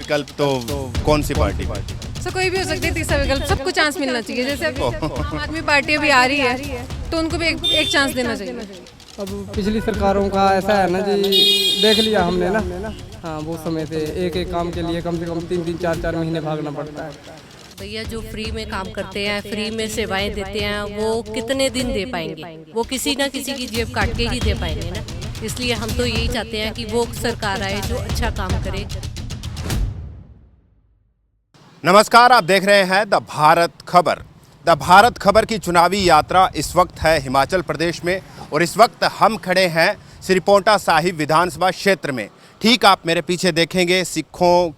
विकल्प तो कौन सी पार्टी? सर कोई भी हो सकती है तीसरा विकल्प, सबको चांस मिलना चाहिए। जैसे अभी आम आदमी पार्टी अभी आ रही है तो उनको भी एक चांस देना चाहिए। अब पिछली सरकारों का ऐसा है ना जी, देख लिया हमने ना। हाँ, वो समय थे एक एक काम के लिए कम से कम 3-3 4-4 महीने भागना पड़ता है। भैया जो फ्री में काम करते हैं, फ्री में सेवाएं देते हैं, वो कितने दिन दे पाएंगे? वो किसी ना किसी की जेब काट के ही दे पाएंगे ना। इसलिए हम तो यही चाहते हैं कि वो सरकार आए जो अच्छा काम करे। नमस्कार, आप देख रहे हैं द भारत खबर। द भारत खबर की चुनावी यात्रा इस वक्त है हिमाचल प्रदेश में और इस वक्त हम खड़े हैं श्री पोंटा साहिब विधानसभा क्षेत्र में। ठीक आप मेरे पीछे देखेंगे सिखों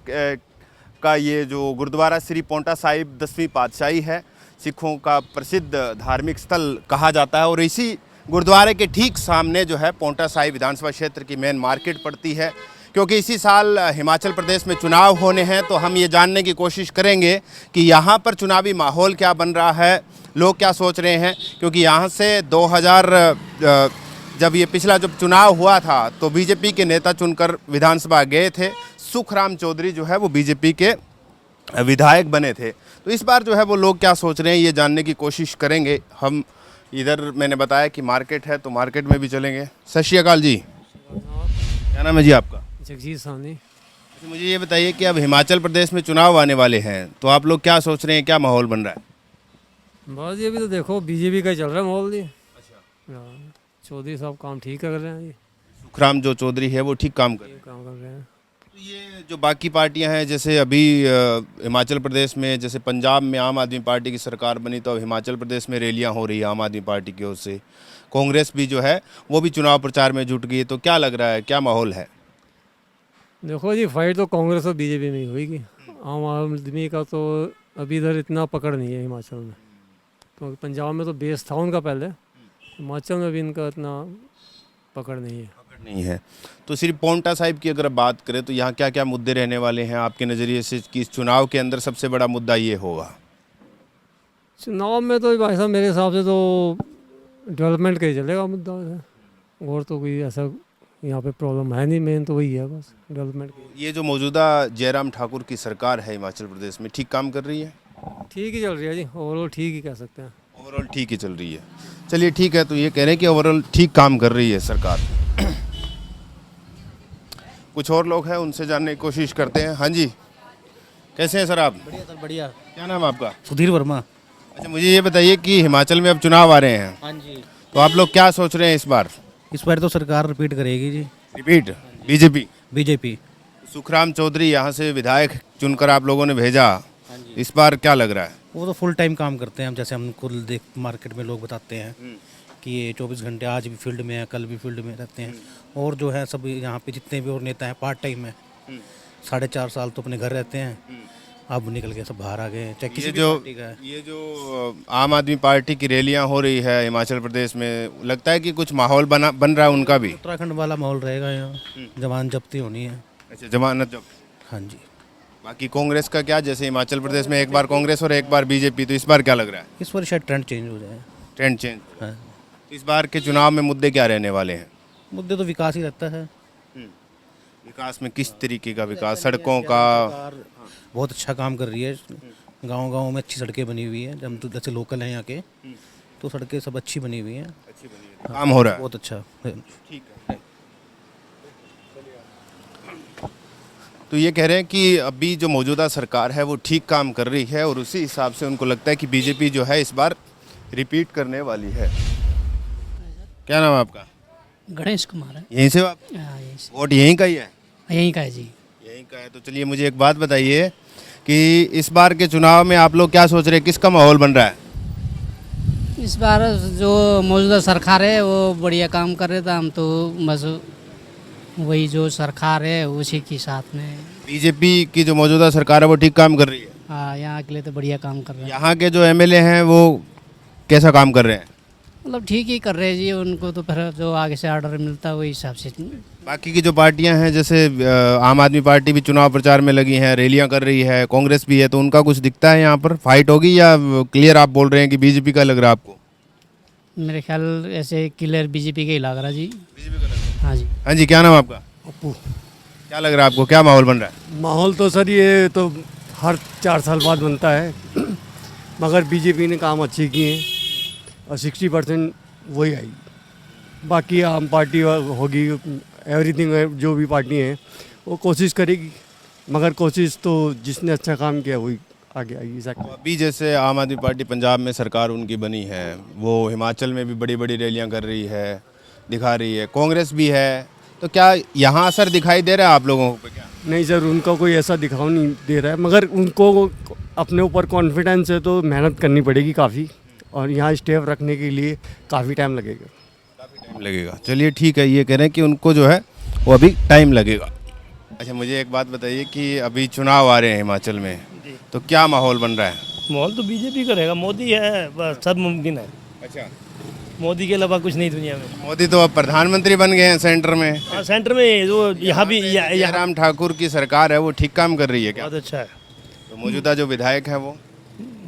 का ये जो गुरुद्वारा श्री पोंटा साहिब 10वीं पातशाही है, सिखों का प्रसिद्ध धार्मिक स्थल कहा जाता है और इसी गुरुद्वारे के ठीक सामने जो है पोंटा साहिब विधानसभा क्षेत्र की मेन मार्केट पड़ती है। क्योंकि इसी साल हिमाचल प्रदेश में चुनाव होने हैं तो हम ये जानने की कोशिश करेंगे कि यहाँ पर चुनावी माहौल क्या बन रहा है, लोग क्या सोच रहे हैं। क्योंकि यहाँ से 2000 जब ये पिछला जब चुनाव हुआ था तो बीजेपी के नेता चुनकर विधानसभा गए थे। सुखराम चौधरी जो है वो बीजेपी के विधायक बने थे। तो इस बार जो है वो लोग क्या सोच रहे हैं ये जानने की कोशिश करेंगे हम। इधर मैंने बताया कि मार्केट है तो मार्केट में भी चलेंगे। सत श्री अकाल जी, क्या नाम है जी आपका? जगजीत साहनी। तो मुझे ये बताइए कि अब हिमाचल प्रदेश में चुनाव आने वाले हैं तो आप लोग क्या सोच रहे हैं, क्या माहौल बन रहा है? बस ये भी तो देखो बीजेपी का ही चल रहा है माहौल जी। हाँ, चौधरी साहब काम ठीक कर रहे हैं जी। सुखराम जो चौधरी है वो ठीक काम कर रहे हैं। काम कर रहे हैं। तो ये जो बाकी पार्टियां हैं, जैसे अभी हिमाचल प्रदेश में जैसे पंजाब में आम आदमी पार्टी की सरकार बनी तो अब हिमाचल प्रदेश में रैलियां हो रही है आम आदमी पार्टी की ओर से। कांग्रेस भी जो है वो भी चुनाव प्रचार में जुट गई है। तो क्या लग रहा है, क्या माहौल है? देखो जी, फाइट तो कांग्रेस और बीजेपी में ही होगी। आम आदमी का तो अभी इधर इतना पकड़ नहीं है हिमाचल में, क्योंकि पंजाब में तो बेस था उनका पहले, हिमाचल में भी इनका इतना पकड़ नहीं है। तो सिर्फ पोंटा साहिब की अगर बात करें तो यहाँ क्या क्या मुद्दे रहने वाले हैं आपके नज़रिए से कि इस चुनाव के अंदर सबसे बड़ा मुद्दा ये होगा? चुनाव में तो भाई साहब मेरे हिसाब से तो डेवलपमेंट का ही चलेगा मुद्दा है, और तो कोई ऐसा यहाँ पे प्रॉब्लम है नहीं। मेन तो वही है बस डेवलपमेंट की। ये जो मौजूदा जयराम ठाकुर की सरकार है हिमाचल प्रदेश में ठीक काम कर रही है? ठीक ही चल रही है जी, ओवरऑल ठीक ही कह सकते हैं। ओवरऑल ठीक ही चल रही है। चलिए ठीक है, तो ये कह रहे हैं कि ओवरऑल ठीक काम कर रही है सरकार। कुछ और लोग हैं उनसे जानने की कोशिश करते हैं। हाँ जी, कैसे हैं सर आप? बढ़िया सर, बढ़िया। क्या नाम है आपका? सुधीर वर्मा। अच्छा, मुझे ये बताइए कि हिमाचल में अब चुनाव आ रहे हैं हाँ जी। तो आप लोग क्या सोच रहे हैं इस बार? इस बार तो सरकार रिपीट करेगी जी। रिपीट? बीजेपी? सुखराम चौधरी यहाँ से विधायक चुनकर आप लोगों ने भेजा, हाँ जी। इस बार क्या लग रहा है? वो तो फुल टाइम काम करते हैं। हम जैसे हमको देख मार्केट में लोग बताते हैं कि ये 24 घंटे आज भी फील्ड में है, कल भी फील्ड में रहते हैं। और जो है सब यहाँ पे जितने भी और नेता हैं पार्ट टाइम है, 4.5 साल तो अपने घर रहते हैं, अब निकल के सब बाहर आ गए हैं। चाहे किसी भी पार्टी का है। ये जो आम आदमी पार्टी की रैलियां हो रही है हिमाचल प्रदेश में, लगता है कि कुछ माहौल बन रहा है उनका भी? उत्तराखंड वाला माहौल रहेगा यहाँ, जवान जब्ती होनी है। अच्छा, जमानत जब्त। हाँ जी। बाकी कांग्रेस का क्या, जैसे हिमाचल प्रदेश में एक बार कांग्रेस और एक बार बीजेपी, तो इस बार क्या लग रहा है? इस बार शायद ट्रेंड चेंज हो जाए। Trend change? हाँ। इस बार के चुनाव में मुद्दे क्या रहने वाले हैं? मुद्दे तो विकास ही रहता है। विकास में किस तरीके का विकास? सड़कों का? बहुत अच्छा काम कर रही है। गांव-गांव में अच्छी सड़कें बनी हुई हैं। हम तो जैसे लोकल हैं यहाँ के, तो सड़कें सब अच्छी बनी हुई हैं। काम हो रहा है? बहुत अच्छा। ठीक है। तो ये कह रहे हैं कि अभी जो मौजूदा सरकार है वो ठीक काम कर रही है और उसी हिसाब से उनको लगता है कि बीजेपी जो है इस बार रिपीट करने वाली है। क्या नाम है आपका? गणेश कुमार है। यहीं से आप? हाँ, यहीं से। वोट यहीं का ही है? यहीं का है जी। यहीं का है। तो चलिए मुझे एक बात बताइए कि इस बार के चुनाव में आप लोग क्या सोच रहे हैं, किसका माहौल बन रहा है? इस बार जो मौजूदा सरकार है वो बढ़िया काम कर रहे था। हम तो बस वही जो सरकार है उसी के साथ में। बीजेपी की जो मौजूदा सरकार है वो ठीक काम कर रही है? हाँ, यहाँ के लिए तो बढ़िया काम कर रहे हैं। यहाँ के जो एमएलए हैं वो कैसा काम कर रहे हैं? मतलब ठीक ही कर रहे हैं जी, उनको तो फिर जो आगे से ऑर्डर मिलता है वही हिसाब से। बाकी की जो पार्टियां हैं जैसे आम आदमी पार्टी भी चुनाव प्रचार में लगी है, रैलियां कर रही है, कांग्रेस भी है, तो उनका कुछ दिखता है यहाँ पर? फाइट होगी या क्लियर आप बोल रहे हैं कि बीजेपी का लग रहा है आपको? मेरे ख्याल ऐसे क्लियर बीजेपी का ही लग रहा जी। हाँ जी। हाँ जी, क्या नाम है आपका? अपू। क्या लग रहा है आपको, क्या माहौल बन रहा है? माहौल तो सर ये तो हर 4 साल बाद बनता है मगर बीजेपी ने काम अच्छे किए हैं और 60% वही आई। बाकी आम पार्टी होगी, एवरीथिंग जो भी पार्टी हैं वो कोशिश करेगी, मगर कोशिश तो जिसने अच्छा काम किया वही आगे आएगी। तो अभी जैसे आम आदमी पार्टी पंजाब में सरकार उनकी बनी है, वो हिमाचल में भी बड़ी बड़ी रैलियां कर रही है, दिखा रही है, कांग्रेस भी है, तो क्या यहाँ असर दिखाई दे रहा है आप लोगों को क्या? नहीं सर, उनका कोई ऐसा दिखाव नहीं दे रहा है, मगर उनको अपने ऊपर कॉन्फिडेंस है तो मेहनत करनी पड़ेगी काफ़ी, और यहाँ स्टेप रखने के लिए काफ़ी टाइम लगेगा। टाइम लगेगा, चलिए ठीक है, ये कह रहे हैं कि उनको जो है वो अभी टाइम लगेगा। अच्छा, मुझे एक बात बताइए कि अभी चुनाव आ रहे हैं हिमाचल में, तो क्या माहौल बन रहा है? माहौल तो बीजेपी का रहेगा, मोदी है, बस सब मुमकिन है। अच्छा, मोदी के अलावा कुछ नहीं दुनिया में। मोदी तो अब प्रधानमंत्री बन गए हैं सेंटर में। हाँ, सेंटर में जो यहाँ भी यहाँ जयराम ठाकुर की सरकार है, वो ठीक काम कर रही है क्या? बहुत अच्छा है। तो मौजूदा जो विधायक हैं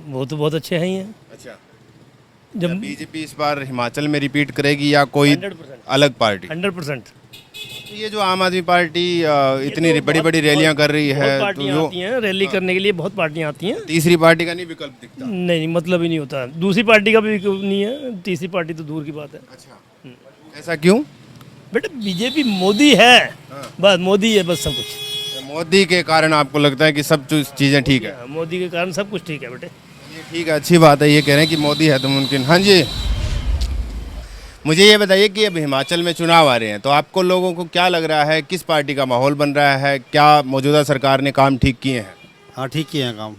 वो तो बहुत अच्छे हैं ही हैं। अच्छा, जब बीजेपी इस बार हिमाचल में रिपीट करेगी या कोई 100% अलग पार्टी? 100%। तो ये जो आम आदमी पार्टी इतनी बड़ी बड़ी रैलियां कर रही है, बहुत तो पार्टियाँ जो आती हैं रैली करने के लिए, बहुत पार्टियाँ आती हैं। तीसरी पार्टी का नहीं विकल्प दिखता? नहीं, मतलब ही नहीं होता, दूसरी पार्टी का भी नहीं है, तीसरी पार्टी तो दूर की बात है। अच्छा, ऐसा क्यों? बेटा बीजेपी मोदी है, बस मोदी है, बस सब कुछ। मोदी के कारण आपको लगता है कि सब चीज़ें ठीक है? मोदी के कारण सब कुछ ठीक है बेटे। ये ठीक है, अच्छी बात है, ये कह रहे हैं कि मोदी है तो मुमकिन। हाँ जी, मुझे ये बताइए कि अब हिमाचल में चुनाव आ रहे हैं, तो आपको लोगों को क्या लग रहा है, किस पार्टी का माहौल बन रहा है? क्या मौजूदा सरकार ने काम ठीक किए हैं? हाँ, ठीक किए हैं काम,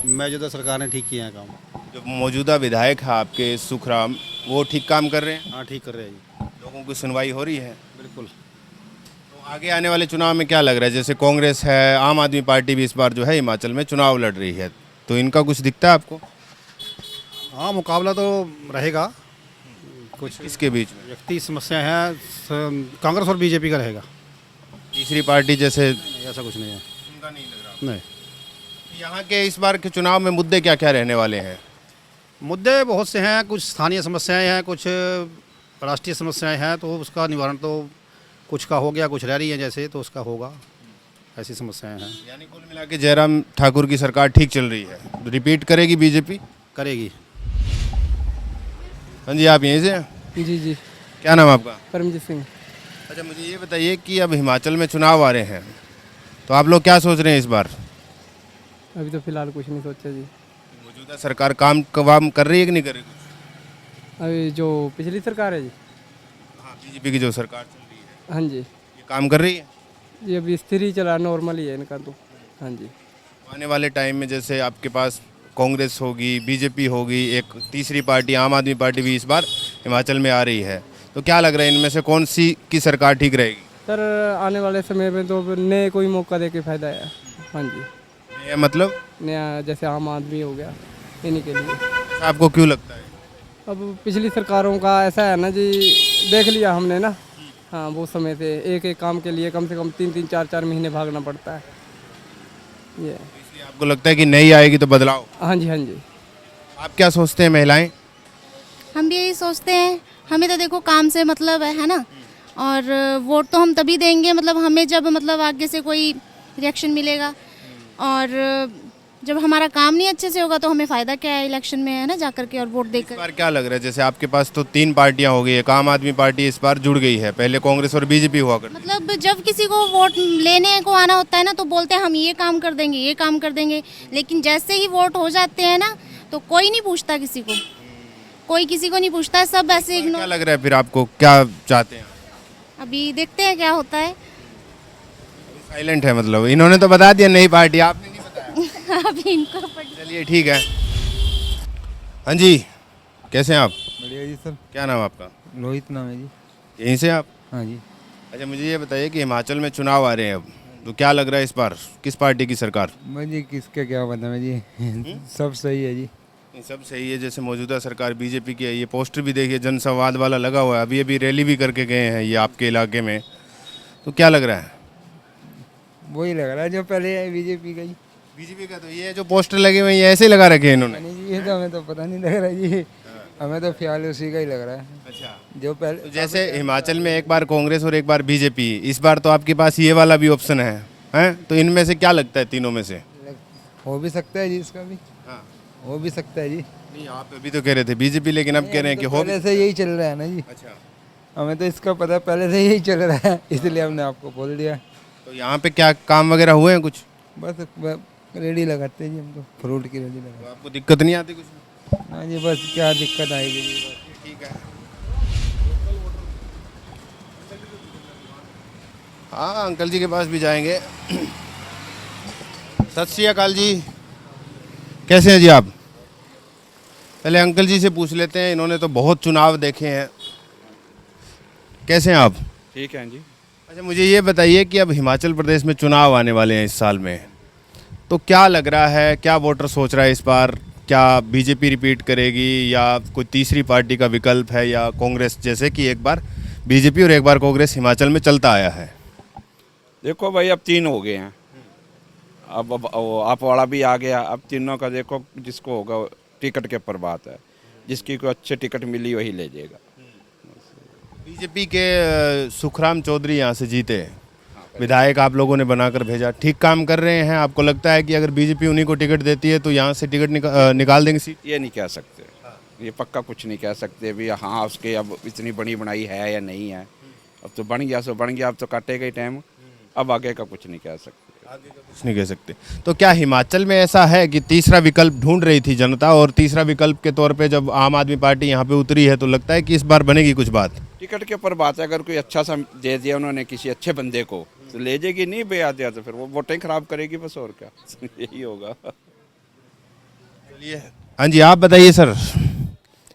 मौजूदा सरकार ने ठीक किए हैं काम। जो मौजूदा विधायक है आपके सुखराम, वो ठीक काम कर रहे हैं? हाँ, ठीक कर रहे हैं जी, लोगों की सुनवाई हो रही है? बिल्कुल। तो आगे आने वाले चुनाव में क्या लग रहा है, जैसे कांग्रेस है, आम आदमी पार्टी भी इस बार जो है हिमाचल में चुनाव लड़ रही है, तो इनका कुछ दिखता है आपको? हाँ, मुकाबला तो रहेगा, कुछ किसके बीच में? व्यक्ति समस्या है, कांग्रेस और बीजेपी का रहेगा। तीसरी पार्टी जैसे? ऐसा कुछ नहीं है। उनका नहीं लग रहा। नहीं, यहाँ के इस बार के चुनाव में मुद्दे क्या क्या रहने वाले हैं? मुद्दे बहुत से हैं, कुछ स्थानीय समस्याएं हैं, कुछ राष्ट्रीय समस्याएं हैं, तो उसका निवारण तो कुछ का हो गया, कुछ रह रही है जैसे, तो उसका होगा, ऐसी समस्याएं हैं। यानी कुल मिला के जयराम ठाकुर की सरकार ठीक चल रही है, रिपीट करेगी बीजेपी? करेगी। हाँ जी, आप यहीं से हैं? जी जी, क्या नाम है आपका? परमजीत सिंह। अच्छा, मुझे ये बताइए कि अब हिमाचल में चुनाव आ रहे हैं, तो आप लोग क्या सोच रहे हैं इस बार? अभी तो फिलहाल कुछ नहीं सोचा जी। मौजूदा सरकार काम कर रही है कि नहीं कर रही? अभी जो पिछली सरकार है जी, हाँ, बीजेपी की जो सरकार चल रही है, हाँ जी, ये काम कर रही है? ये अभी स्थिर ही चला, नॉर्मल ही है इनका तो। हाँ जी, आने वाले टाइम में जैसे आपके पास कांग्रेस होगी, बीजेपी होगी, एक तीसरी पार्टी आम आदमी पार्टी भी इस बार हिमाचल में आ रही है, तो क्या लग रहा है इनमें से कौन सी की सरकार ठीक रहेगी? सर आने वाले समय में तो नए कोई मौका दे के फायदा है। हाँ जी, ये मतलब नया जैसे आम आदमी हो गया, इन्हीं के लिए। आपको क्यों लगता है? अब पिछली सरकारों का ऐसा है ना जी, देख लिया हमने ना, हाँ, वो समय से एक एक काम के लिए कम से कम 3-3, 4-4 महीने भागना पड़ता है ये। इसलिए आपको लगता है कि नई आएगी तो बदलाव? हाँ जी, हाँ जी। आप क्या सोचते हैं महिलाएं? हम भी यही सोचते हैं, हमें तो देखो काम से मतलब है ना, और वोट तो हम तभी देंगे मतलब हमें जब मतलब आगे से कोई रिएक्शन मिलेगा, और जब हमारा काम नहीं अच्छे से होगा तो हमें फ़ायदा क्या है इलेक्शन में, है ना, जाकर के और वोट इस देकर। बार क्या लग रहा है, जैसे आपके पास तो 3 पार्टियां हो गई, एक आम आदमी पार्टी इस बार जुड़ गई है, पहले कांग्रेस और बीजेपी हुआ करती। मतलब जब किसी को वोट लेने को आना होता है ना, तो बोलते हैं हम ये काम कर देंगे, ये काम कर देंगे, लेकिन जैसे ही वोट हो जाते हैं ना, तो कोई नहीं पूछता किसी को, कोई किसी को नहीं पूछता है, सब ऐसे क्या इग्नोर। लग रहा है फिर आपको, क्या चाहते हैं? अभी देखते हैं क्या होता है। साइलेंट है मतलब, इन्होंने तो बता दिया नई पार्टी, आपने नहीं बताया। अभी इनको चलिए ठीक है। हाँ जी, कैसे हैं आप? बढ़िया जी सर। क्या नाम है आपका? रोहित नाम है जी। यहीं से आप? हाँ जी। अच्छा, मुझे ये बताइए कि हिमाचल में चुनाव आ रहे हैं अब, तो क्या लग रहा है इस बार किस पार्टी की सरकार? मुझे किसका क्या पता है जी सब सही है जी। ये सब सही है, जैसे मौजूदा सरकार बीजेपी की है, ये पोस्टर भी देखिए जनसंवाद वाला लगा हुआ है, अभी अभी रैली भी करके गए हैं ये आपके इलाके में, तो क्या लग रहा है? वही लग रहा है जो पहले है बीजेपी का ही। बीजेपी का? तो ये जो पोस्टर लगे हुए हैं ये ऐसे ही लगा रखे हैं इन्होंने? नहीं जी, ये तो हमें तो पता नहीं लग रहा जी। हमें तो ख्याल उसी का ही लग रहा है अच्छा, जो तो पहले। जैसे हिमाचल में एक बार कांग्रेस और एक बार बीजेपी, इस बार तो आपके पास ये वाला भी ऑप्शन है, हैं? तो इनमें से क्या लगता है तीनों में से? हो भी सकता है जी, इसका भी हाँ। हो भी सकता है जी। नहीं, आप अभी तो कह रहे थे बीजेपी, लेकिन अब कह रहे हैं कि तो हो पहले से यही चल रहा है ना जी। अच्छा, हमें तो इसका पता पहले से यही चल रहा है, इसलिए हमने आपको बोल दिया। तो यहाँ पे क्या काम वगैरह हुए हैं कुछ? बस रेडी लगाते हैं जी, हम तो फ्रूट की रेडी लगाते तो आपको दिक्कत नहीं आती कुछ? हैं। हाँ जी, बस क्या दिक्कत आएगी जी, बस। ठीक है। हाँ, अंकल जी के पास भी जाएंगे। सत श्री अकाल जी, कैसे हैं जी आप? पहले अंकल जी से पूछ लेते हैं, इन्होंने तो बहुत चुनाव देखे हैं। कैसे हैं आप? ठीक है जी। अच्छा, मुझे ये बताइए कि अब हिमाचल प्रदेश में चुनाव आने वाले हैं इस साल में, तो क्या लग रहा है, क्या वोटर सोच रहा है इस बार? क्या बीजेपी रिपीट करेगी या कोई तीसरी पार्टी का विकल्प है, या कांग्रेस, जैसे कि एक बार बीजेपी और एक बार कांग्रेस हिमाचल में चलता आया है? देखो भाई, अब 3 हो गए हैं। अब आप वाला भी आ गया। अब तीनों का देखो, जिसको होगा टिकट के ऊपर बात है। जिसकी कोई अच्छे टिकट मिली वही ले जाएगा। बीजेपी के सुखराम चौधरी यहाँ से जीते, विधायक आप लोगों ने बनाकर भेजा, ठीक काम कर रहे हैं? आपको लगता है कि अगर बीजेपी उन्हीं को टिकट देती है तो यहाँ से टिकट निकाल देंगे सीट? ये नहीं कह सकते, ये पक्का कुछ नहीं कह सकते भी। हाँ, उसके अब इतनी बनी बनाई है या नहीं है। अब तो बन गया सो बन गया, अब तो काटेगा ही टाइम। अब आगे का कुछ नहीं कह सकते। आगे का कुछ नहीं कह सकते। तो क्या हिमाचल में ऐसा है कि तीसरा विकल्प ढूंढ रही थी जनता, और तीसरा विकल्प के तौर पे जब आम आदमी पार्टी यहाँ पे उतरी है, तो लगता है कि इस बार बनेगी कुछ बात? टिकट के ऊपर बात है। अगर कोई अच्छा सा दे दिया उन्होंने किसी अच्छे बंदे को, तो ले जाएगी। नहीं बेया दिया तो फिर वो वोटें खराब करेगी, बस और क्या। यही होगा। चलिए, हाँ जी, आप बताइए सर।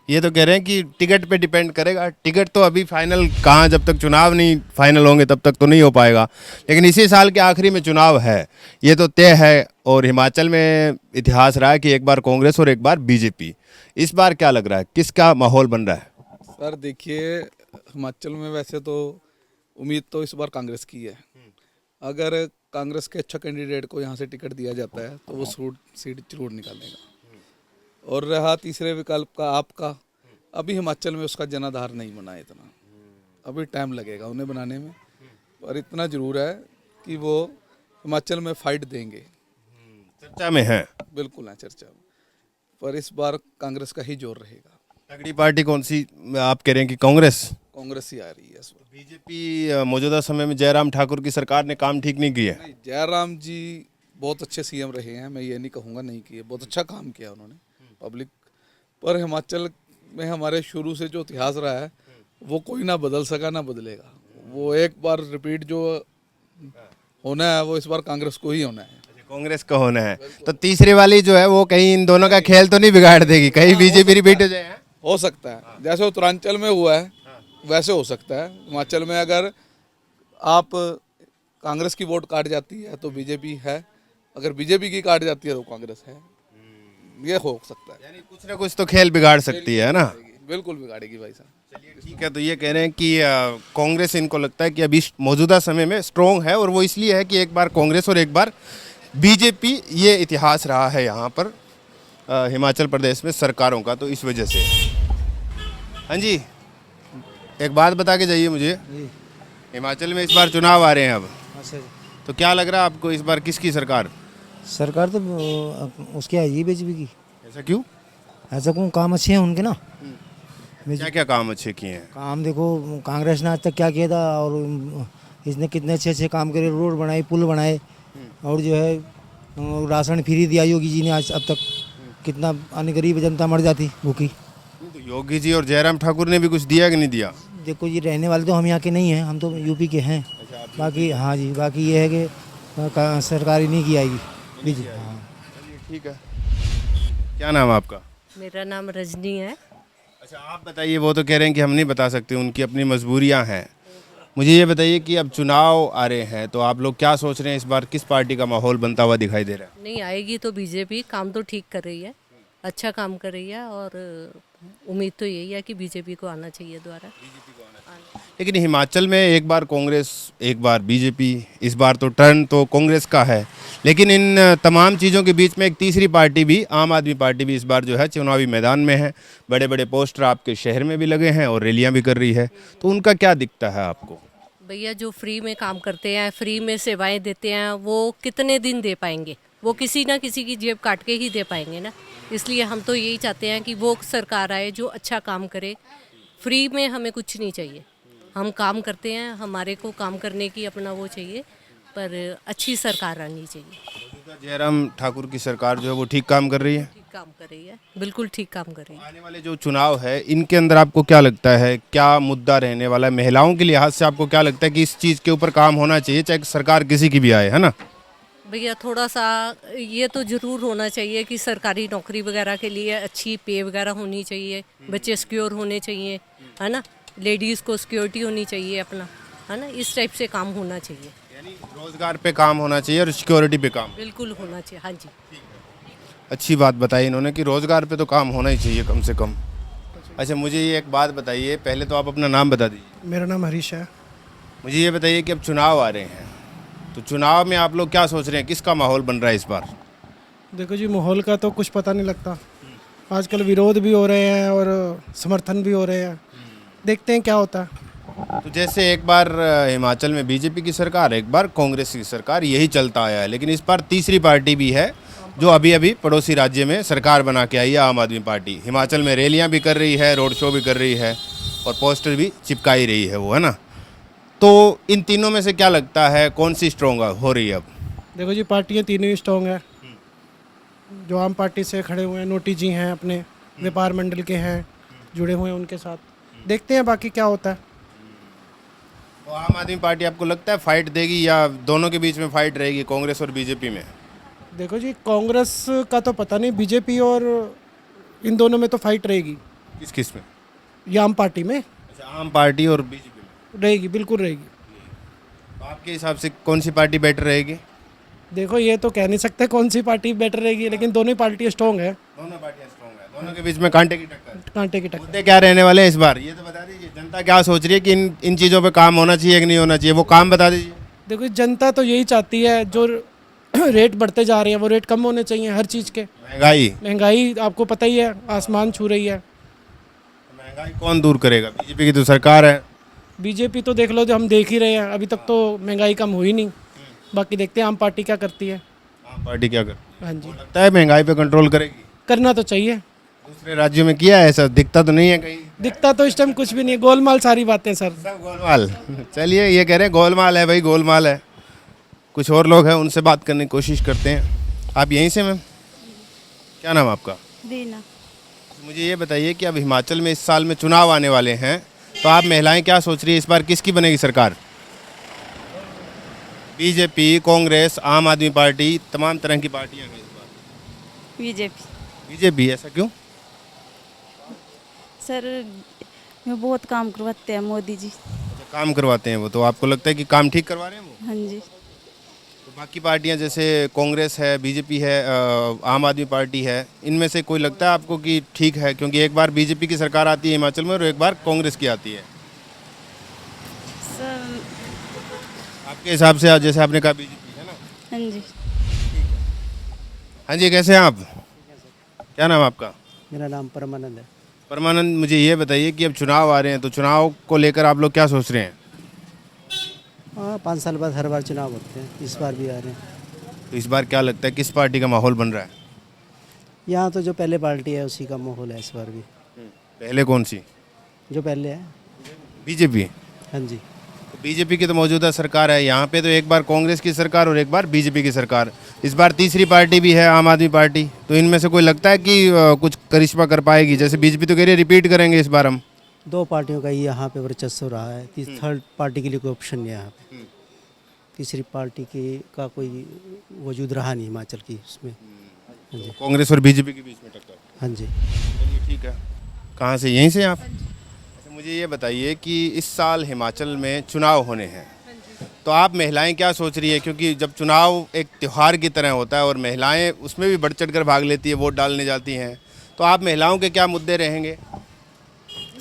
ये तो कह रहे हैं कि टिकट पे डिपेंड करेगा। टिकट तो अभी फाइनल कहाँ, जब तक चुनाव नहीं फाइनल होंगे तब तक तो नहीं हो पाएगा, लेकिन इसी साल के आखिरी में चुनाव है, ये तो तय है। और हिमाचल में इतिहास रहा है कि एक बार कांग्रेस और एक बार बीजेपी। इस बार क्या लग रहा है, किसका माहौल बन रहा है? सर देखिए, हिमाचल में वैसे तो उम्मीद तो इस बार कांग्रेस की है। अगर कांग्रेस के अच्छा कैंडिडेट को यहाँ से टिकट दिया जाता है तो वो सीट जरूर निकालेगा। और रहा तीसरे विकल्प का आपका, अभी हिमाचल में उसका जनाधार नहीं बना है इतना, अभी टाइम लगेगा उन्हें बनाने में। पर इतना जरूर है कि वो हिमाचल में फाइट देंगे। चर्चा में है? बिल्कुल है चर्चा में, पर इस बार कांग्रेस का ही जोर रहेगा। तगड़ी पार्टी कौन सी आप कह रहे हैं कि कांग्रेस? कांग्रेस ही आ रही है इस बार। बीजेपी मौजूदा समय में जयराम ठाकुर की सरकार ने काम ठीक नहीं किया? नहीं, जयराम जी बहुत अच्छे सीएम रहे हैं, मैं ये नहीं कहूँगा नहीं किए, बहुत अच्छा काम किया उन्होंने पब्लिक पर। हिमाचल में हमारे शुरू से जो इतिहास रहा है वो कोई ना बदल सका ना बदलेगा। वो एक बार रिपीट जो होना है वो इस बार कांग्रेस को ही होना है। कांग्रेस का होना है, तो तीसरी वाली जो है वो कहीं इन दोनों का खेल तो नहीं बिगाड़ देगी? कहीं बीजेपी रिपीट हो जाए? हो सकता है, जैसे उत्तरांचल में हुआ है वैसे हो सकता है। हिमाचल में अगर आप कांग्रेस की वोट काट जाती है तो बीजेपी है, अगर बीजेपी की काट जाती है तो कांग्रेस है। ये हो सकता है, यानी कुछ ना कुछ तो खेल बिगाड़ सकती है ना? बिल्कुल बिगाड़ेगी भाई साहब। चलिए ठीक है, तो ये कह रहे हैं कि कांग्रेस, इनको लगता है कि अभी मौजूदा समय में स्ट्रॉन्ग है, और वो इसलिए है कि एक बार कांग्रेस और एक बार बीजेपी, ये इतिहास रहा है यहाँ पर हिमाचल प्रदेश में सरकारों का, तो इस वजह से। हाँ जी, एक बात बता के जाइए मुझे, हिमाचल में इस बार चुनाव आ रहे हैं अब, तो क्या लग रहा है आपको इस बार किसकी सरकार? सरकार तो उसकी आएगी बीजेपी की। ऐसा क्यों? ऐसा क्यों, काम अच्छे हैं उनके ना। क्या क्या काम अच्छे किए हैं? काम देखो, कांग्रेस ने आज तक क्या किया था, और इसने कितने अच्छे अच्छे काम करे, रोड बनाए, पुल बनाए, और जो है राशन फ्री दिया योगी जी ने। आज अब तक कितना अन्य गरीब जनता मर जाती भूखी। तो योगी जी और जयराम ठाकुर ने भी कुछ दिया कि नहीं दिया? देखो जी, रहने वाले तो हम यहाँ के नहीं हैं, हम तो यूपी के हैं। बाकी हाँ जी, बाकी ये है कि सरकार ही नहीं की आएगी बीजेपी। हाँ ठीक है। क्या नाम है आपका? मेरा नाम रजनी है। अच्छा, आप बताइए। वो तो कह रहे हैं कि हम नहीं बता सकते, उनकी अपनी मजबूरियां हैं। मुझे ये बताइए कि अब चुनाव आ रहे हैं, तो आप लोग क्या सोच रहे हैं, इस बार किस पार्टी का माहौल बनता हुआ दिखाई दे रहा है? नहीं, आएगी तो बीजेपी। काम तो ठीक कर रही है, अच्छा काम कर रही है, और उम्मीद तो यही है कि बीजेपी को आना चाहिए दोबारा। लेकिन हिमाचल में एक बार कांग्रेस, एक बार बीजेपी, इस बार तो टर्न तो कांग्रेस का है। लेकिन इन तमाम चीज़ों के बीच में एक तीसरी पार्टी भी, आम आदमी पार्टी भी इस बार जो है चुनावी मैदान में है। बड़े बड़े पोस्टर आपके शहर में भी लगे हैं और रैलियां भी कर रही है, तो उनका क्या दिखता है आपको? भैया जो फ्री में काम करते हैं, फ्री में सेवाएं देते हैं, वो कितने दिन दे पाएंगे? वो किसी ना किसी की जेब काट के ही दे पाएंगे ना। इसलिए हम तो यही चाहते हैं कि वो सरकार आए जो अच्छा काम करे। फ्री में हमें कुछ नहीं चाहिए, हम काम करते हैं, हमारे को काम करने की अपना वो चाहिए, पर अच्छी सरकार आनी चाहिए। जयराम ठाकुर की सरकार जो है वो ठीक काम कर रही है? ठीक काम कर रही है, बिल्कुल ठीक काम कर रही है। आने वाले जो चुनाव है इनके अंदर आपको क्या लगता है, क्या मुद्दा रहने वाला है? महिलाओं के लिहाज से आपको क्या लगता है कि इस चीज़ के ऊपर काम होना चाहिए, चाहे सरकार किसी की भी आए, है ना? भैया थोड़ा सा ये तो ज़रूर होना चाहिए कि सरकारी नौकरी वगैरह के लिए अच्छी पे वगैरह होनी चाहिए, बच्चे सिक्योर होने चाहिए, है ना, लेडीज़ को सिक्योरिटी होनी चाहिए अपना, है ना, इस टाइप से काम होना चाहिए। यानी रोजगार पे काम होना चाहिए और सिक्योरिटी पे काम। बिल्कुल होना चाहिए, हाँ जी। अच्छी बात बताई इन्होंने कि रोजगार पे तो काम होना ही चाहिए कम से कम। अच्छा, मुझे ये एक बात बताइए, पहले तो आप अपना नाम बता दीजिए। मेरा नाम हरीश है। मुझे ये बताइए कि अब चुनाव आ रहे हैं, तो चुनाव में आप लोग क्या सोच रहे हैं, किसका माहौल बन रहा है इस बार? देखो जी, माहौल का तो कुछ पता नहीं लगता। आजकल विरोध भी हो रहे हैं और समर्थन भी हो रहे हैं, देखते हैं क्या होता है। तो जैसे एक बार हिमाचल में बीजेपी की सरकार, एक बार कांग्रेस की सरकार, यही चलता आया है। लेकिन इस बार तीसरी पार्टी भी है जो अभी अभी पड़ोसी राज्य में सरकार बना के आई है, आम आदमी पार्टी। हिमाचल में रैलियां भी कर रही है, रोड शो भी कर रही है और पोस्टर भी चिपका ही रही है वो, है ना? तो इन तीनों में से क्या लगता है कौन सी स्ट्रॉन्ग हो रही है अब? देखो जी, पार्टियां तीनों ही स्ट्रॉन्ग है। जो आम पार्टी से खड़े हुए हैं, नोटी जी हैं, अपने व्यापार मंडल के हैं, जुड़े हुए हैं उनके साथ, देखते हैं बाकी क्या होता है। तो आम आदमी पार्टी आपको लगता है फाइट देगी या दोनों के बीच में फाइट रहेगी, कांग्रेस और बीजेपी में? देखो जी, कांग्रेस का तो पता नहीं, बीजेपी और इन दोनों में तो फाइट रहेगी। किस किस में? ये आम पार्टी में। अच्छा, आम पार्टी और बीजेपी में रहेगी, बिल्कुल रहेगी। तो आपके हिसाब से कौन सी पार्टी बेटर रहेगी? देखो, ये तो कह नहीं सकते कौन सी पार्टी बेटर रहेगी, लेकिन दोनों ही पार्टियाँ स्ट्रॉन्ग है। दोनों पार्टियां स्ट्रॉन्ग है, दोनों के बीच में कांटे की टक्कर। कांटे की टक्कर। मुद्दे क्या रहने वाले हैं इस बार, ये तो बता दीजिए। जनता क्या सोच रही है कि इन चीज़ों पे काम होना चाहिए कि नहीं होना चाहिए, वो काम बता दीजिए। देखो, जनता तो यही चाहती है, जो रेट बढ़ते जा रहे हैं वो रेट कम होने चाहिए हर चीज़ के। महंगाई आपको पता ही है, आसमान छू रही है। महंगाई कौन दूर करेगा? बीजेपी की तो सरकार है। बीजेपी तो देख लो, जो हम देख ही रहे हैं, अभी तक तो महंगाई कम हुई नहीं। बाकी देखते हैं आम पार्टी क्या करती है। आम पार्टी क्या करती है? हाँ जी, लगता है महंगाई पे कंट्रोल करेगी? करना तो चाहिए। दूसरे राज्यों में किया है ऐसा, दिखता तो नहीं है कहीं। दिखता तो इस टाइम कुछ भी नहीं है, गोलमाल सारी बातें सर। सब गोलमाल। चलिए, ये कह रहे हैं गोलमाल है भाई, गोलमाल है। कुछ और लोग हैं, उनसे बात करने की कोशिश करते हैं। आप यहीं से मैम? क्या नाम आपका? रीना। मुझे ये बताइए कि अब हिमाचल में इस साल में चुनाव आने वाले हैं, तो आप महिलाएं क्या सोच रही है, इस बार किसकी बनेगी सरकार? बीजेपी, कांग्रेस, आम आदमी पार्टी, तमाम तरह की पार्टियां हैं इस बार। बीजेपी। बीजेपी, ऐसा क्यों? सर, में बहुत काम करवाते हैं मोदी जी। काम करवाते हैं वो, तो आपको लगता है कि काम ठीक करवा रहे हैं वो? हाँ जी। तो बाकी पार्टियां जैसे कांग्रेस है, बीजेपी है, आम आदमी पार्टी है, इनमें से कोई लगता है आपको कि ठीक है? क्योंकि एक बार बीजेपी की सरकार आती है हिमाचल में और एक बार कांग्रेस की आती है। सर, आपके हिसाब से जैसे आपने कहा बीजेपी है ना? हाँ जी। हाँ जी, कैसे हैं आप? क्या नाम आपका? मेरा नाम परमानंद है। परमानंद, मुझे ये बताइए कि अब चुनाव आ रहे हैं, तो चुनाव को लेकर आप लोग क्या सोच रहे हैं? हाँ, 5 साल बाद हर बार चुनाव होते हैं, इस बार भी आ रहे हैं। तो इस बार क्या लगता है किस पार्टी का माहौल बन रहा है? यहाँ तो जो पहले पार्टी है उसी का माहौल है इस बार भी। पहले कौन सी? जो पहले है, बीजेपी। हाँ जी। तो बीजेपी की तो मौजूदा सरकार है, यहाँ पे तो एक बार कांग्रेस की सरकार और एक बार बीजेपी की सरकार। इस बार तीसरी पार्टी भी है, आम आदमी पार्टी। तो इनमें से कोई लगता है कि कुछ करिश्मा कर पाएगी? जैसे बीजेपी तो कह रही है रिपीट करेंगे इस बार हम। 2 पार्टियों का ही यहाँ पे वर्चस्व रहा है, थर्ड पार्टी के लिए कोई ऑप्शन नहीं है यहाँ पे। तीसरी पार्टी का कोई वजूद रहा नहीं हिमाचल की उसमें। हाँ जी, कांग्रेस और बीजेपी के बीच में टक्कर। हाँ जी। चलिए, ठीक है। कहाँ से? यहीं से आप? अच्छा, मुझे ये बताइए कि इस साल हिमाचल में चुनाव होने हैं, तो आप महिलाएं क्या सोच रही है? क्योंकि जब चुनाव एक त्यौहार की तरह होता है और महिलाएं उसमें भी बढ़ चढ़ कर भाग लेती है, वोट डालने जाती हैं, तो आप महिलाओं के क्या मुद्दे रहेंगे?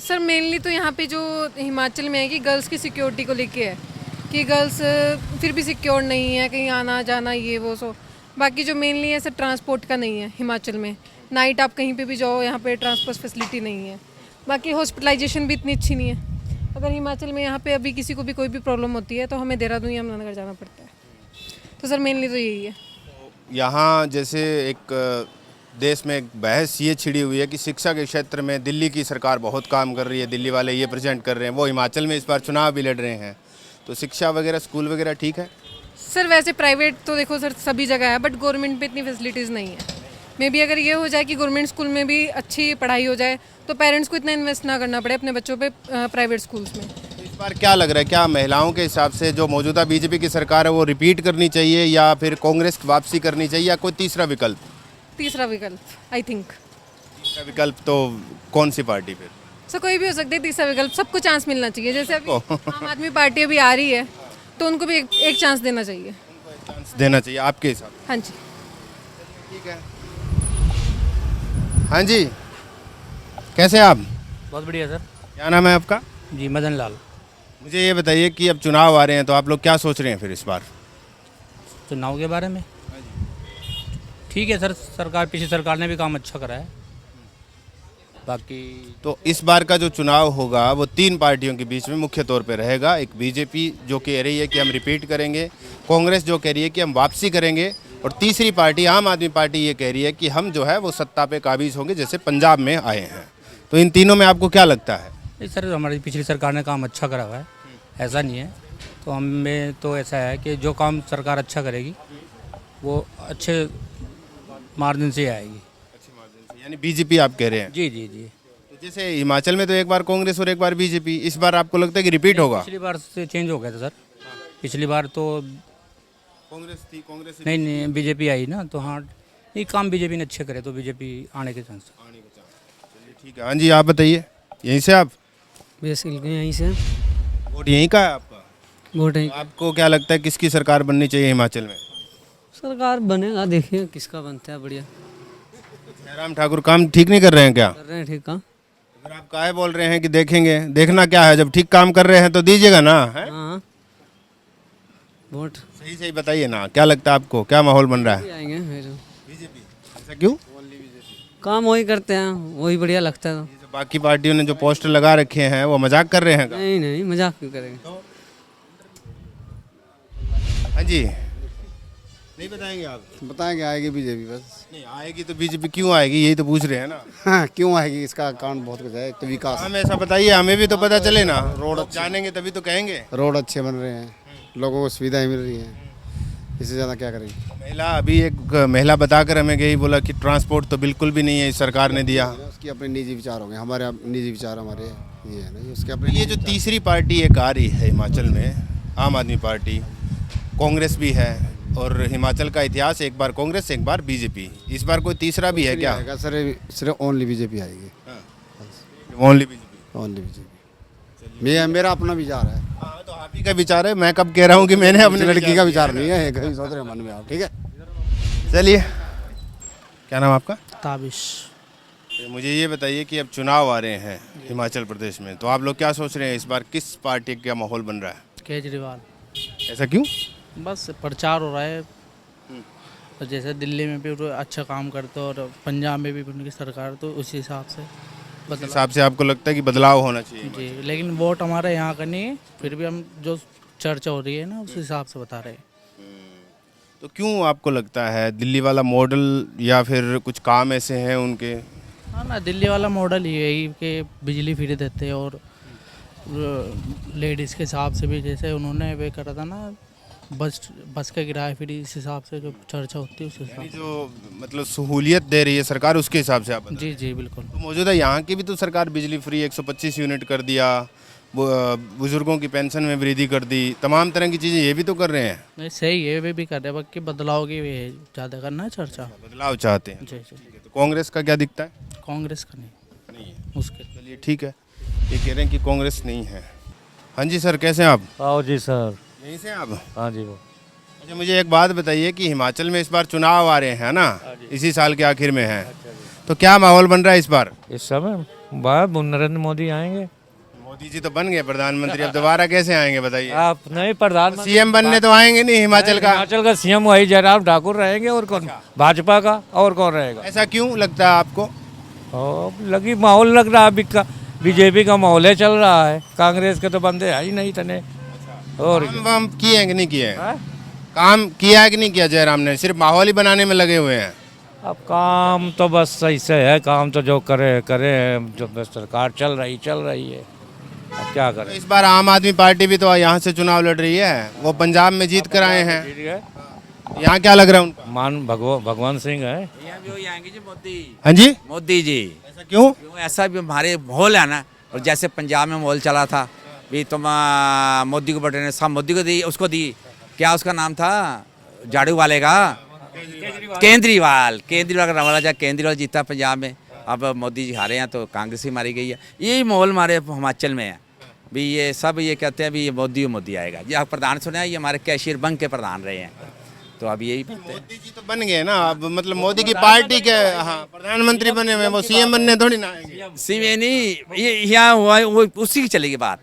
सर मेनली तो यहाँ पे जो हिमाचल में है कि गर्ल्स की सिक्योरिटी को लेके है कि गर्ल्स फिर भी सिक्योर नहीं है, कहीं आना जाना ये वो सो। बाकी जो मेनली है सर ट्रांसपोर्ट का नहीं है हिमाचल में। नाइट आप कहीं पे भी जाओ यहाँ पे ट्रांसपोर्ट फैसिलिटी नहीं है। बाकी हॉस्पिटलाइजेशन भी इतनी अच्छी नहीं है। अगर हिमाचल में यहाँ पे अभी किसी को भी कोई भी प्रॉब्लम होती है तो हमें देहरादून या यमुनानगर जाना पड़ता है। तो सर मेनली तो यही है। यहाँ जैसे एक देश में एक बहस ये छिड़ी हुई है कि शिक्षा के क्षेत्र में दिल्ली की सरकार बहुत काम कर रही है, दिल्ली वाले ये प्रेजेंट कर रहे हैं, वो हिमाचल में इस बार चुनाव भी लड़ रहे हैं, तो शिक्षा वगैरह स्कूल वगैरह ठीक है? सर वैसे प्राइवेट तो देखो सर सभी जगह है, बट गवर्नमेंट पे इतनी फैसिलिटीज़ नहीं है। मे बी अगर ये हो जाए कि गवर्नमेंट स्कूल में भी अच्छी पढ़ाई हो जाए तो पेरेंट्स को इतना इन्वेस्ट ना करना पड़े अपने बच्चों पे प्राइवेट स्कूल्स में। इस बार क्या लग रहा है, क्या महिलाओं के हिसाब से जो मौजूदा बीजेपी की सरकार है वो रिपीट करनी चाहिए या फिर कांग्रेस वापसी करनी चाहिए या कोई तीसरा विकल्प? तीसरा विकल्प आई थिंक। तीसरा विकल्प तो कौन सी पार्टी फिर? सर कोई भी हो सकता है तीसरा विकल्प, सबको चांस मिलना चाहिए। जैसे अभी आम आदमी पार्टी अभी आ रही है तो उनको भी एक चांस देना चाहिए। चांस देना चाहिए आपके हिसाब से? हाँ जी ठीक है। हाँ जी, कैसे आप? बहुत बढ़िया सर। क्या नाम है आपका? जी मदन लाल। मुझे ये बताइए कि अब चुनाव आ रहे हैं तो आप लोग क्या सोच रहे हैं फिर इस बार? चुनाव के बारे में ठीक है सर, सरकार पिछली सरकार ने भी काम अच्छा करा है। बाकी तो इस बार का जो चुनाव होगा वो तीन पार्टियों के बीच में मुख्य तौर पे रहेगा। एक बीजेपी जो कह रही है कि हम रिपीट करेंगे, कांग्रेस जो कह रही है कि हम वापसी करेंगे, और तीसरी पार्टी आम आदमी पार्टी ये कह रही है कि हम जो है वो सत्ता पे काबिज होंगे जैसे पंजाब में आए हैं। तो इन तीनों में आपको क्या लगता है? नहीं सर, हमारी पिछली सरकार ने काम अच्छा करा हुआ है, ऐसा नहीं है। तो हमें तो ऐसा है कि जो काम सरकार अच्छा करेगी वो अच्छे मार्जिन से आएगी। यानी बीजेपी आप कह रहे हैं? जी जी जी। तो जैसे हिमाचल में तो एक बार कांग्रेस और एक बार बीजेपी, इस बार आपको लगता है कि रिपीट होगा? पिछली बार से चेंज हो गया था सर। पिछली बार तो कांग्रेस थी, कांग्रेस नहीं बीजेपी आई ना, तो हाँ ये काम बीजेपी ने अच्छे करे तो बीजेपी आने के चांस। चलिए ठीक है। हाँ जी आप बताइए, यहीं से आप? बेसिकली यहीं से। वोट यहीं का है आपका? वोट तो आपको क्या लगता है किसकी सरकार बननी चाहिए हिमाचल में? सरकार बनेगा, देखिए किसका बनता है बढ़िया। जयराम ठाकुर काम ठीक नहीं कर रहे हैं क्या? कर रहे हैं ठीक काम। फिर आप काहे बोल रहे हैं कि देखेंगे? देखना क्या है, जब ठीक काम कर रहे हैं तो दीजिएगा ना। है हाँ वोट सही सही बताइए ना, क्या लगता है आपको, क्या माहौल बन रहा है? आएंगे बीजेपी। ऐसा क्यों? काम वही करते हैं, वही बढ़िया लगता है। जो बाकी पार्टियों ने जो पोस्टर लगा रखे हैं वो मजाक कर रहे हैं क्या? नहीं नहीं मजाक क्यों करेंगे। हाँ जी नहीं बताएंगे आप? बताएंगे आएगी बीजेपी बस। नहीं आएगी तो बीजेपी क्यों आएगी, यही तो पूछ रहे हैं ना। हाँ क्यों आएगी, इसका कारण बहुत कुछ है। एक तो विकास, हमें ऐसा बताइए, हमें भी तो पता चले ना। रोड जानेंगे तभी तो कहेंगे। रोड अच्छे बन रहे हैं, लोगों को सुविधाएं मिल रही हैं, इससे ज़्यादा क्या करेंगे। महिला अभी एक महिला बताकर हमें यही बोला कि ट्रांसपोर्ट तो बिल्कुल भी नहीं है, इस सरकार ने दिया। उसकी अपने निजी विचार होंगे, हमारे निजी विचार हमारे ये है ना, उसके अपने। ये जो तीसरी पार्टी एक आ रही है हिमाचल में, आम आदमी पार्टी, कांग्रेस भी है, और हिमाचल का इतिहास एक बार कांग्रेस एक बार बीजेपी, इस बार कोई तीसरा भी है क्या? सर सिर्फ ओनली बीजेपी आएगी। Only BJP? Only BJP. मेरा अपना विचार है। हाँ तो आप ही का विचार है, मैं कब कह रहा हूँ कि मैंने अपने लड़की का विचार नहीं है, कहीं सोच रहे मन में आप। ठीक है चलिए। क्या नाम आपका? ताबिश। तो मुझे ये बताइए कि अब चुनाव आ रहे हैं हिमाचल प्रदेश में, तो आप लोग क्या सोच रहे हैं इस बार किस पार्टी का माहौल बन रहा है? केजरीवाल। ऐसा क्यों? बस प्रचार हो रहा है, तो जैसे दिल्ली में भी वो अच्छा काम करते और पंजाब में भी उनकी सरकार, तो उसी हिसाब से उस हिसाब से आपको लगता है कि बदलाव होना चाहिए? जी, लेकिन वोट हमारे यहाँ का नहीं है, फिर भी हम जो चर्चा हो रही है ना उस हिसाब से बता रहे हैं। तो क्यों आपको लगता है दिल्ली वाला मॉडल या फिर कुछ काम ऐसे हैं उनके? हाँ ना, दिल्ली वाला मॉडल ही यही कि बिजली फ्री देते हैं, और लेडीज़ के हिसाब से भी जैसे उन्होंने वे करा था ना, बस का किराया फ्री, इस हिसाब से जो चर्चा होती है उस हिसाब से। जो मतलब सहूलियत दे रही है सरकार उसके हिसाब से आप? जी जी बिल्कुल। तो मौजूदा यहाँ की भी तो सरकार बिजली फ्री 125 यूनिट कर दिया, बुजुर्गों की पेंशन में वृद्धि कर दी, तमाम तरह की चीज़ें ये भी तो कर रहे हैं। नहीं सही है, वे भी कर रहे हैं, बाकी बदलाव की वे ज़्यादा करना है चर्चा। बदलाव चाहते हैं? जी जी। तो कांग्रेस का क्या दिखता है? कांग्रेस का नहीं है, मुश्किल। चलिए ठीक है, ये कह रहे हैं कि कांग्रेस नहीं है। हाँ जी सर, कैसे हैं आप? आओ जी सर। यहीं से आप? हाँ जी। वो अच्छा मुझे एक बात बताइए कि हिमाचल में इस बार चुनाव आ रहे हैं ना, इसी साल के आखिर में है, तो क्या माहौल बन रहा है इस बार? इस समय बस नरेंद्र मोदी आएंगे। मोदी जी तो बन गए प्रधानमंत्री, अब दोबारा कैसे आएंगे बताइए? आप नहीं प्रधानमंत्री सीएम बनने तो आएंगे नहीं हिमाचल का? हिमाचल का सीएम वही जयराम ठाकुर रहेंगे और कौन? भाजपा का और कौन रहेगा? ऐसा क्यों लगता है आपको? लगी माहौल लग रहा है अभी का, बीजेपी का माहौल है चल रहा है, कांग्रेस के तो बंदे है ही नहीं तने। और काम किए हैं कि नहीं किए हैं? काम किया है कि नहीं किया जयराम ने? सिर्फ माहौल ही बनाने में लगे हुए हैं। अब काम तो बस सही से है, काम तो जो करे करे, जो बस सरकार चल रही है, अब क्या करें। इस बार आम आदमी पार्टी भी तो यहाँ से चुनाव लड़ रही है, वो पंजाब में जीत कर आए हैं, यहाँ क्या लग रहा है उनका? मान भगवान सिंह है। हाँ जी, मोदी जी। ऐसा क्यों? ऐसा भी हमारे माहौल है ना, और जैसे पंजाब में माहौल चला था भी, तुम मोदी को बटन सब मोदी को दी, उसको दी, क्या उसका नाम था झाड़ू वाले का? केजरीवाल का रवाला जा, केजरीवाल जीता पंजाब में, अब मोदी जी हारे हैं तो कांग्रेस ही मारी गई है। यही माहौल हमारे हिमाचल में है भी, ये सब ये कहते हैं भी ये मोदी आएगा। ये आप प्रधान सुना है, ये हमारे कैशियर बंक के प्रधान रहे हैं, तो अब यही मोदी जी तो बन गए ना, अब मतलब मोदी की पार्टी के हाँ प्रधानमंत्री बने हुए, वो सीएम बनने थोड़ी ना आएंगे। सीएम नहीं, ये यहाँ हुआ वो उसी की चलेगी बात।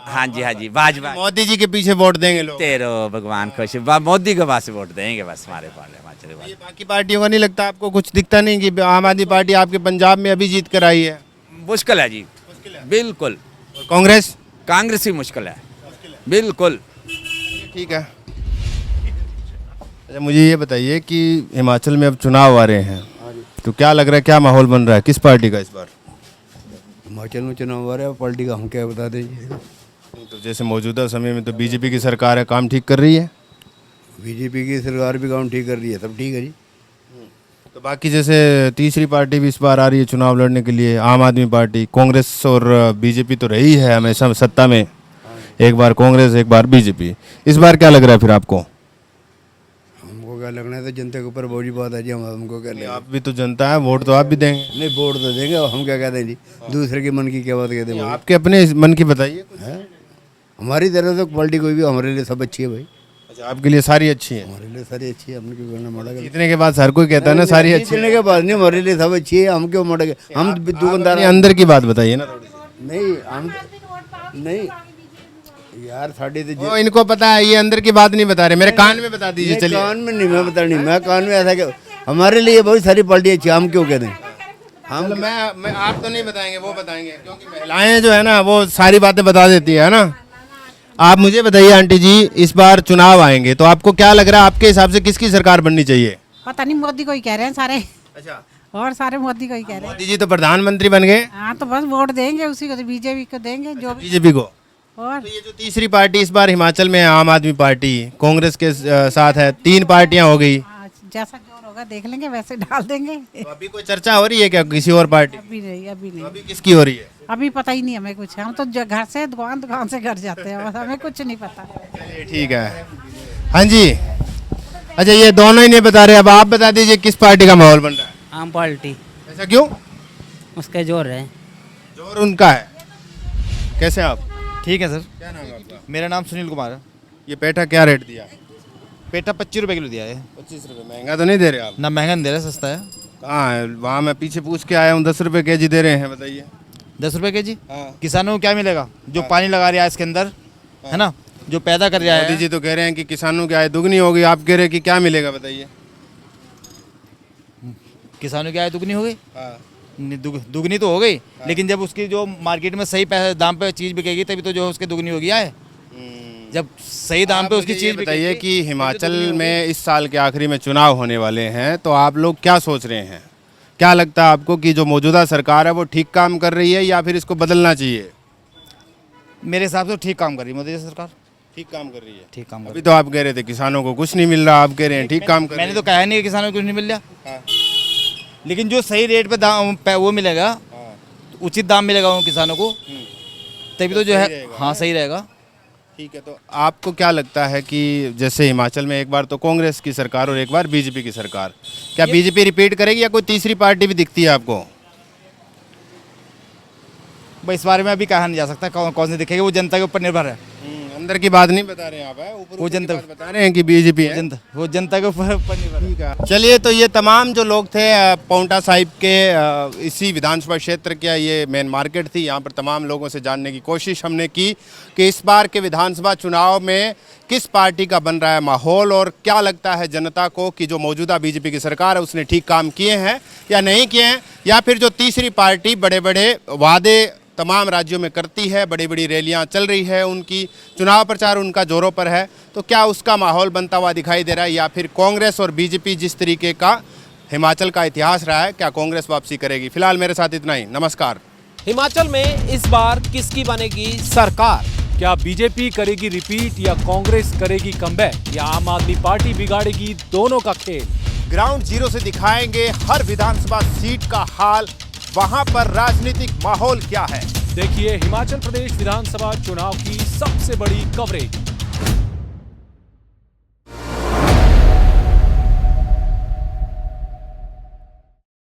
हाँ जी भाजपा। मोदी जी के पीछे वोट देंगे लोग? तेरो भगवान खुश, मोदी के पास वोट देंगे बस हमारे हिमाचल वाले। बाकी पार्टियों का नहीं लगता आपको? कुछ दिखता नहीं कि आम आदमी पार्टी आपके पंजाब में अभी जीत कर आई है? मुश्किल है जी, बिल्कुल। कांग्रेस? कांग्रेस ही मुश्किल है, बिल्कुल। ठीक है। अच्छा, मुझे ये बताइए कि हिमाचल में अब चुनाव आ रहे हैं, तो क्या लग रहा है, क्या माहौल बन रहा है, किस पार्टी का इस बार? हिमाचल में चुनाव आ रहा है, पार्टी का हम क्या बता दीजिए। तो जैसे मौजूदा समय में तो बीजेपी की सरकार है, काम ठीक कर रही है? बीजेपी की सरकार भी काम ठीक कर रही है, सब ठीक है जी। तो बाकी जैसे तीसरी पार्टी भी इस बार आ रही है चुनाव लड़ने के लिए, आम आदमी पार्टी, कांग्रेस और बीजेपी तो रही है हमेशा सत्ता में, एक बार कांग्रेस एक बार बीजेपी, इस बार क्या लग रहा है फिर आपको? हमको क्या लगना है, तो जनता के ऊपर बड़ी बात है जी, हमको क्या लगेगा। आप भी तो जनता है, वोट तो आप भी देंगे। नहीं, वोट तो देंगे, हम क्या कहते हैं जी, दूसरे के मन की क्या बात कहते हैं? आपके अपने मन की बताइए। हमारी तरफ से क्वालिटी कोई भी, हमारे लिए सब अच्छी है भाई। अच्छा, आपके लिए सारी अच्छी है? हमारे लिए सारी अच्छी है, हमने क्यों करना माड़ा? जीतने के बाद हर कोई कहता है ना सारी अच्छी जीतने के बाद नहीं, हमारे लिए सब अच्छी है, हम क्यों माड़ा? हम दुकानदार अंदर की बात बताइए ना थोड़ी सी। नहीं, हम नहीं यार, साड़ी तो इनको पता है, ये अंदर की बात नहीं बता रहे, मेरे कान में बता दीजिए। चलिए, कान में नहीं मैं बता, नहीं मैं कान में ऐसा क्या, हमारे लिए बहुत सारी पार्टी अच्छी, हम क्यों कहते हैं? हम मैं आप तो नहीं बताएंगे, वो बताएंगे, क्योंकि महिलाएं जो है ना वो सारी बातें बता देती है ना। आप मुझे बताइए आंटी जी, इस बार चुनाव आएंगे तो आपको क्या लग रहा है, आपके हिसाब से किसकी सरकार बननी चाहिए? पता नहीं, मोदी को ही कह रहे हैं सारे। अच्छा, और सारे मोदी को ही कह रहे हैं। मोदी जी तो प्रधानमंत्री बन गए। हाँ, तो बस वोट देंगे उसी को, तो बीजेपी को देंगे जो बीजेपी को। और तो ये जो तीसरी पार्टी इस बार हिमाचल में है, आम आदमी पार्टी कांग्रेस के साथ है, 3 पार्टियां हो गई। जैसा जोर होगा देख लेंगे, वैसे डाल देंगे। तो अभी कोई चर्चा हो रही है क्या किसी और पार्टी? अभी नहीं। अभी किसकी हो रही है? अभी पता ही नहीं हमें कुछ, हम तो घर से दुकान से घर जाते हैं, बस हमें कुछ नहीं पता। ठीक है। हाँ जी, अच्छा ये दोनों ही नहीं बता रहे, अब आप बता दीजिए किस पार्टी का माहौल बन रहा है? आम पार्टी। ऐसा क्यों? उसका जोर है। जोर उनका है। कैसे आप? ठीक है सर। क्या नाम है आपका? मेरा नाम सुनील कुमार है। ये पेठा क्या रेट दिया? पेठा 25 रुपये किलो दिया है। 25 रुपये, महंगा तो नहीं दे रहे आप? ना महंगा नहीं दे रहे, सस्ता है। कहाँ है? वहाँ मैं पीछे पूछ के आया हूँ, 10 रुपये केजी दे रहे हैं, बताइए। 10 रुपये केजी? हाँ। किसानों को क्या मिलेगा? जो पानी लगा रहा है इसके अंदर, है ना, जो पैदा कर रहा है। मोदी जी तो कह रहे हैं कि किसानों की आय दुगनी होगी, आप कह रहे हैं कि क्या मिलेगा, बताइए। किसानों की आय दुगनी हो गई? दुगनी तो हो गई, लेकिन जब उसकी जो मार्केट में सही पैसे दाम पे चीज़ बिकेगी तभी तो जो उसकी दुगनी होगी आय। जब सही दाम पे उसकी चीज़ बताइए कि हिमाचल में इस साल के आखिरी में चुनाव होने वाले हैं, तो आप लोग क्या सोच रहे हैं? क्या लगता है आपको कि जो मौजूदा सरकार है वो ठीक काम कर रही है या फिर इसको बदलना चाहिए? मेरे हिसाब से ठीक काम कर रही है मोदी सरकार। ठीक काम कर रही है। ठीक काम कर अभी तो आप कह रहे थे किसानों को कुछ नहीं मिल रहा, आप कह रहे हैं ठीक काम कर रही है। मैंने तो कहा नहीं कि किसानों को कुछ नहीं मिल रहा, लेकिन जो सही रेट पे दाम वो मिलेगा, उचित दाम मिलेगा उन किसानों को, तभी तो जो है हाँ सही रहेगा। ठीक है, तो आपको क्या लगता है कि जैसे हिमाचल में एक बार तो कांग्रेस की सरकार और एक बार बीजेपी की सरकार, क्या बीजेपी रिपीट करेगी या कोई तीसरी पार्टी भी दिखती है आपको? भाई इस बारे में अभी कहा नहीं जा सकता कौन सी दिखेगी, वो जनता के ऊपर निर्भर है अंदर की बात नहीं बता रहे हैं आप, है ऊपर वो जनता बता रहे हैं कि बीजेपी है। वो जनता के ऊपर निर्भर है। चलिए, तो ये तमाम जो लोग थे पांवटा साहिब के इसी विधानसभा क्षेत्र के, ये मेन मार्केट थी, यहाँ पर तमाम लोगों से जानने की कोशिश हमने की कि इस बार के विधानसभा चुनाव में किस पार्टी का बन रहा है माहौल और क्या लगता है जनता को कि जो मौजूदा बीजेपी की सरकार है उसने ठीक काम किए हैं या नहीं किए हैं, या फिर जो तीसरी पार्टी बड़े बड़े वादे तमाम राज्यों में करती है, बड़ी बड़ी रैलियां चल रही है, उनकी चुनाव प्रचार उनका जोरों पर है, तो क्या उसका माहौल बनता हुआ दिखाई दे रहा है, या फिर कांग्रेस और बीजेपी जिस तरीके का हिमाचल का इतिहास रहा है, क्या कांग्रेस वापसी करेगी। फिलहाल मेरे साथ इतना ही, नमस्कार। हिमाचल में इस बार किसकी बनेगी सरकार? क्या बीजेपी करेगी रिपीट या कांग्रेस करेगी कमबैक, या आम आदमी पार्टी बिगाड़ेगी दोनों का खेल? ग्राउंड जीरो से दिखाएंगे हर विधानसभा सीट का हाल, वहां पर राजनीतिक माहौल क्या है। देखिए हिमाचल प्रदेश विधानसभा चुनाव की सबसे बड़ी कवरेज